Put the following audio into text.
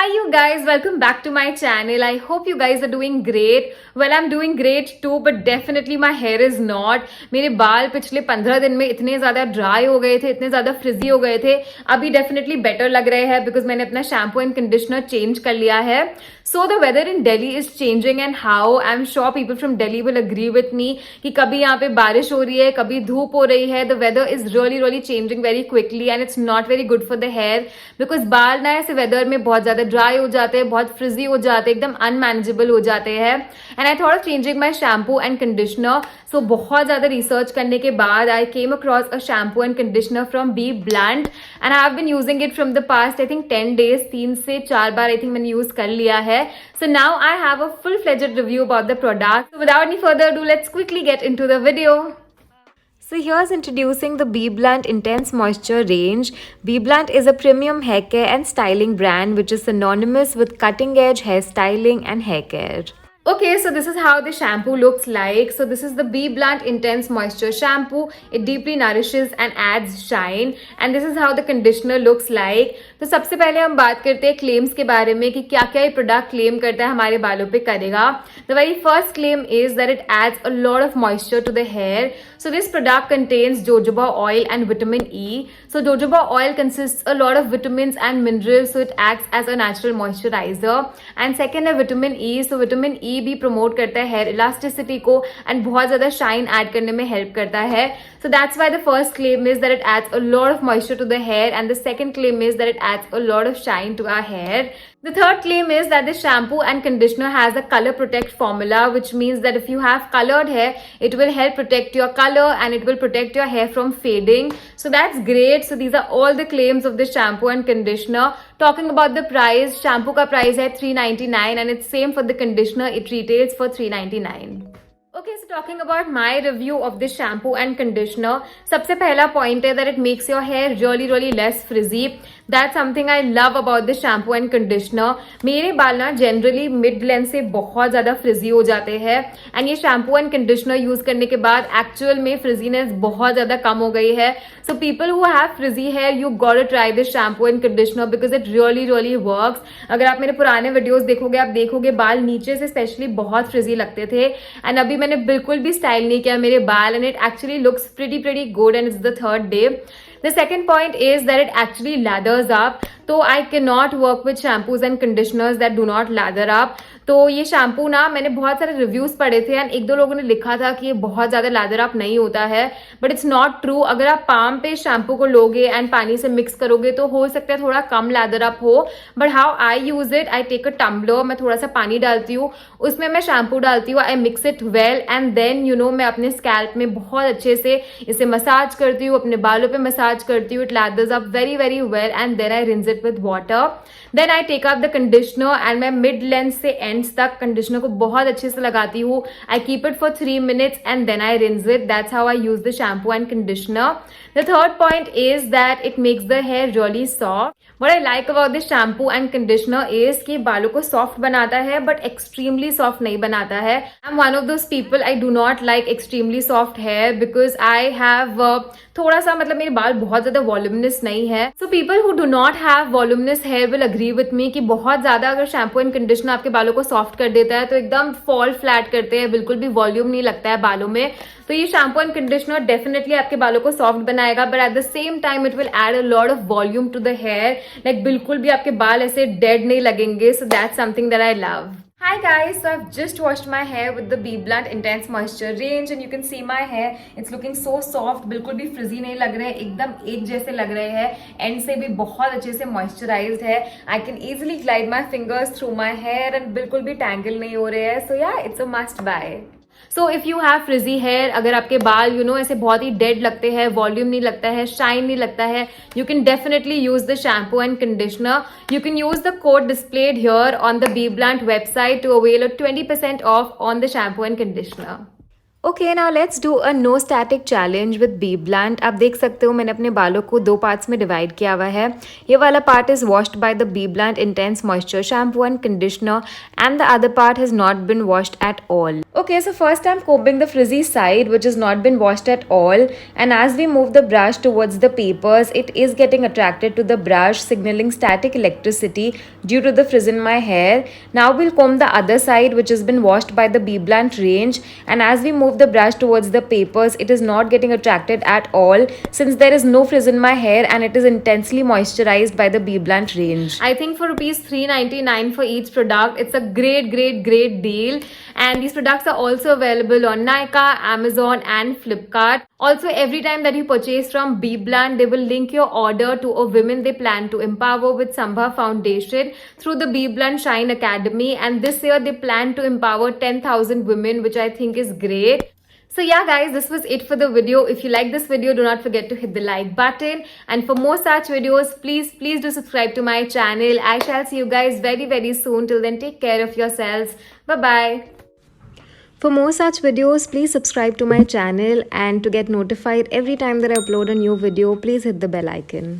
Hi you guys, welcome back to my channel. I hope you guys are doing great. Well, I'm doing great too, but definitely my hair is not. मेरे बाल पिछले 15 दिन में इतने ज़्यादा dry हो गए थे, इतने ज़्यादा फ्रिजी हो गए थे. अभी डेफिनेटली बेटर लग रहे हैं बिकॉज मैंने अपना शैम्पू एंड कंडीशनर चेंज कर लिया है. So the weather in Delhi is changing and how I'm sure people from Delhi will agree with me कि कभी यहाँ पे बारिश हो रही है, कभी धूप हो रही है. The weather is really changing very quickly and it's not very good for the hair because बाल ना ऐसे weather में बहुत ज़्यादा ड्राई हो जाते हैं, बहुत फ्रिजी हो जाते हैं, एकदम अनमैनेजेबल हो जाते हैं. And I thought of changing my shampoo and conditioner. So बहुत ज़्यादा रिसर्च करने के बाद I came across a shampoo and conditioner from B Blunt and I have been using it from the past I think 10 days. 3 से 4 बार I think मैंने use कर लिया है. So now I have a full fledged review about the product. Without any further do let's quickly get into the video. So here's introducing the Be Blunt Intense Moisture range. Be Blunt is a premium hair care and styling brand which is synonymous with cutting edge hair styling and hair care. Okay, so this is how the shampoo looks like. So this is the Be Blunt Intense Moisture Shampoo. It deeply nourishes and adds shine. And this is how the conditioner looks like. तो सबसे पहले हम बात करते हैं claims के बारे में कि क्या क्या ये प्रोडक्ट क्लेम करता है हमारे बालों पे करेगा. The very first claim is that it adds a lot of moisture to the hair. So this product contains jojoba oil and vitamin E. So jojoba oil consists a lot of vitamins and minerals, so it acts as a natural moisturizer. And second है vitamin E. So vitamin E भी promote करता है hair elasticity को and बहुत ज्यादा shine add करने में help करता है. So that's why the first claim is that it adds a lot of moisture to the hair and the second claim is that it adds a lot of shine to our hair. The third claim is that the shampoo and conditioner has a color protect formula, which means that if you have colored hair, it will help protect your color and it will protect your hair from fading. So that's great. So these are all the claims of the shampoo and conditioner. Talking about the price, shampoo का price है $399 and it's same for the conditioner. It retails for $399. Okay, so talking about my review of this shampoo and conditioner, सबसे पहला point है that it makes your hair really less frizzy. That's something I love about this shampoo and conditioner. मेरे बाल ना generally mid length से बहुत ज़्यादा frizzy हो जाते हैं and ये shampoo and conditioner use करने के बाद actual में frizziness बहुत ज़्यादा कम हो गई है. So people who have frizzy hair, you gotta try this shampoo and conditioner because it really works. अगर आप मेरे पुराने videos देखोगे, आप देखोगे बाल नीचे से स्पेशली बहुत frizzy लगते थे and अभी मैंने बिल्कुल भी स्टाइल नहीं किया मेरे बाल and it actually looks pretty good and it's the third day. The second point is that it actually lathers up. तो I cannot work with shampoos and conditioners that do not lather up. तो ये shampoo ना मैंने बहुत सारे reviews पढ़े थे and एक दो लोगों ने लिखा था कि ये बहुत ज़्यादा लादर अप नहीं होता है, बट इट्स नॉट ट्रू. अगर आप पाम पे शैम्पू को लोगे एंड पानी से मिक्स करोगे तो हो सकता है थोड़ा कम लादर अप हो. But how I use it, I take a tumbler, मैं थोड़ा सा पानी डालती हूँ, उसमें मैं शैम्पू डालती हूँ, I mix it well and then मैं अपने स्कैल्प में बहुत अच्छे से इसे मसाज करती हूँ, अपने बालों पे मसाज करती हूँ. It lathers up very well and then I rinse it with water. Then I take up the conditioner and मैं मिड लेंथ से एंड्स तक कंडीशनर को बहुत अच्छे से लगाती हूँ. I keep it for 3 minutes and then I rinse it. That's how I use the shampoo and conditioner. The third point is that it makes the hair really soft. What I like about this shampoo and conditioner is कि बालों को soft बनाता है but extremely soft नहीं बनाता है. I am one of those people, I do not like extremely soft hair because I have थोड़ा सा मतलब मेरे बाल बहुत ज्यादा वॉल्यूमिनस नहीं है. So people who do not have voluminous hair will agree with me कि बहुत ज्यादा अगर शैम्पू एंड कंडीशनर आपके बालों को सॉफ्ट कर देता है तो एकदम फॉल फ्लैट करते हैं, बिल्कुल भी वॉल्यूम नहीं लगता है बालों में. तो ये शैम्पू एंड कंडीशनर डेफिनेटली आपके बालों को सॉफ्ट बनाएगा but at the same time it will add a lot of volume to the hair. Like बिल्कुल भी आपके बाल ऐसे डेड नहीं लगेंगे. So that's something that I love. Hi guys, so I've just washed my hair with the Be Blunt Intense Moisture range and you can see my hair, it's looking so soft, बिल्कुल भी frizzy नहीं लग रहे हैं, एकदम एक जैसे लग रहे हैं, एंड से भी बहुत अच्छे से moisturized है. I can easily glide my fingers through my hair and बिल्कुल भी tangle नहीं हो रहे हैं. So yeah, it's a must buy. So if you have frizzy hair, अगर आपके बाल ऐसे बहुत ही डेड लगते हैं, वॉल्यूम नहीं लगता है, शाइन नहीं लगता है, you can definitely use the shampoo and conditioner. You can use the code displayed here on the Be Blunt website to avail 20% off on the shampoo and conditioner. Okay now let's do a no static challenge with Be Blunt. आप देख सकते हो मैंने अपने बालों को 2 parts में divide किया हुआ है। ये वाला part is washed by the B blunt intense moisture shampoo and conditioner and the other part has not been washed at all. Okay, so first I'm combing the frizzy side which has not been washed at all, and as we move the brush towards the papers it is getting attracted to the brush, signaling static electricity due to the frizz in my hair. Now we'll comb the other side which has been washed by the bee blunt range, and as we move the brush towards the papers it is not getting attracted at all since there is no frizz in my hair and it is intensely moisturized by the bee blunt range. I think for rupees 399 for each product, it's a great deal, and these products are also available on Nykaa, Amazon and Flipkart. Also, every time that you purchase from Bee Blunt, they will link your order to a women they plan to empower with Sambha Foundation through the Bee Blunt Shine Academy, and this year they plan to empower 10,000 women, which I think is great. So yeah guys, this was it for the video. If you like this video, do not forget to hit the like button, and for more such videos, please do subscribe to my channel. I shall see you guys very soon. Till then, take care of yourselves. Bye bye. For more such videos, please subscribe to my channel, and to get notified every time that I upload a new video, please hit the bell icon.